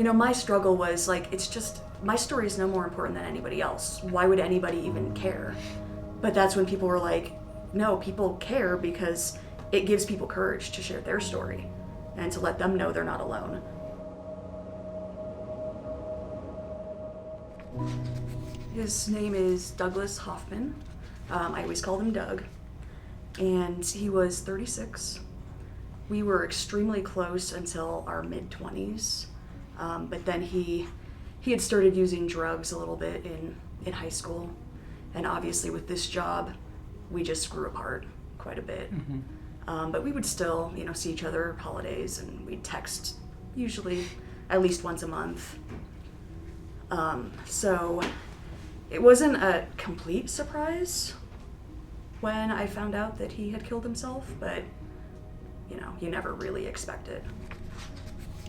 my struggle was like, it's just, my story is no more important than anybody else. Why would anybody even care? But that's when people were like, no, people care because it gives people courage to share their story and to let them know they're not alone. His name is Douglas Hoffman. I always called him Doug. And he was 36. We were extremely close until our mid-20s. But then he had started using drugs a little bit in high school. And obviously with this job, we just grew apart quite a bit. Mm-hmm. But we would still, see each other holidays, and we'd text usually at least once a month. So it wasn't a complete surprise when I found out that he had killed himself, but you never really expect it.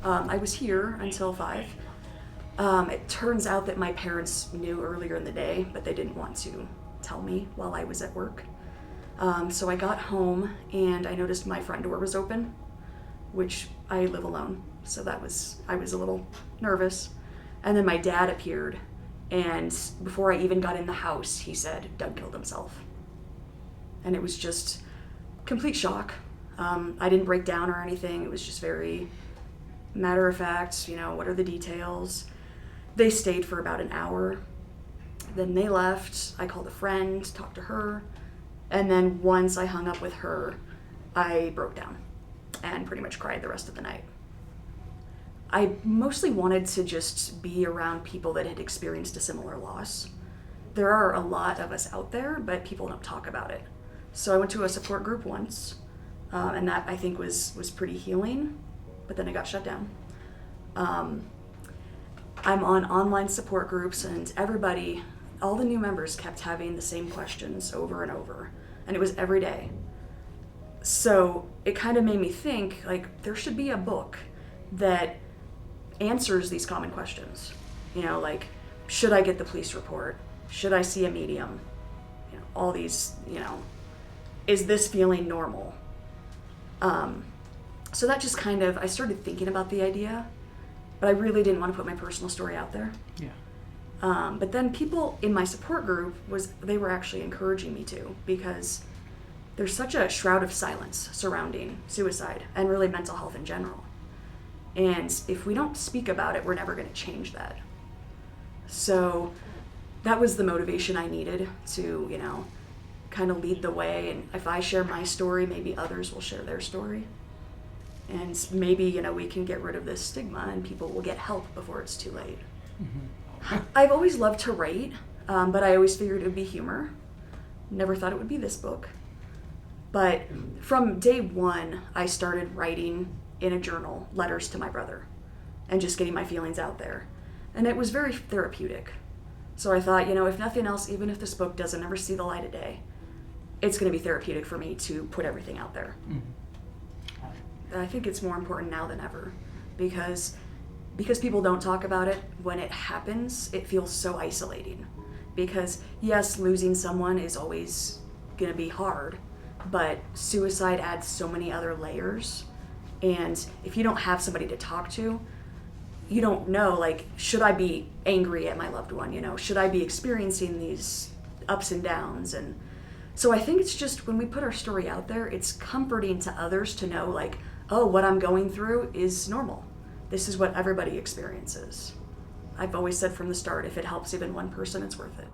I was here until 5. It turns out that my parents knew earlier in the day, but they didn't want to tell me while I was at work. So I got home and I noticed my front door was open, which I live alone, so I was a little nervous. And then my dad appeared, and before I even got in the house, he said, Doug killed himself. And it was just complete shock. I didn't break down or anything. It was just very matter of fact, what are the details? They stayed for about an hour. Then they left. I called a friend, talked to her. And then once I hung up with her, I broke down and pretty much cried the rest of the night. I mostly wanted to just be around people that had experienced a similar loss. There are a lot of us out there, but people don't talk about it. So I went to a support group once, and that I think was pretty healing, but then it got shut down. I'm on online support groups, and everybody, all the new members kept having the same questions over and over, and it was every day. So it kind of made me think, like, there should be a book that answers these common questions. Like, should I get the police report? Should I see a medium? All these, is this feeling normal? So that just I started thinking about the idea, but I really didn't want to put my personal story out there. Yeah. But then people in my support group, they were actually encouraging me to, because there's such a shroud of silence surrounding suicide and really mental health in general. And if we don't speak about it, we're never going to change that. So that was the motivation I needed to, kind of lead the way. And if I share my story, maybe others will share their story. And maybe, we can get rid of this stigma and people will get help before it's too late. Mm-hmm. I've always loved to write, but I always figured it would be humor. Never thought it would be this book. But from day one, I started writing in a journal letters to my brother and just getting my feelings out there. And it was very therapeutic. So I thought, if nothing else, even if this book doesn't ever see the light of day, it's going to be therapeutic for me to put everything out there. Mm-hmm. I think it's more important now than ever because people don't talk about it. When it happens, it feels so isolating. Because yes, losing someone is always going to be hard, but suicide adds so many other layers. And if you don't have somebody to talk to, you don't know, like, should I be angry at my loved one? Should I be experiencing these ups and downs? And so I think it's just when we put our story out there, it's comforting to others to know, like, oh, what I'm going through is normal. This is what everybody experiences. I've always said from the start, if it helps even one person, it's worth it.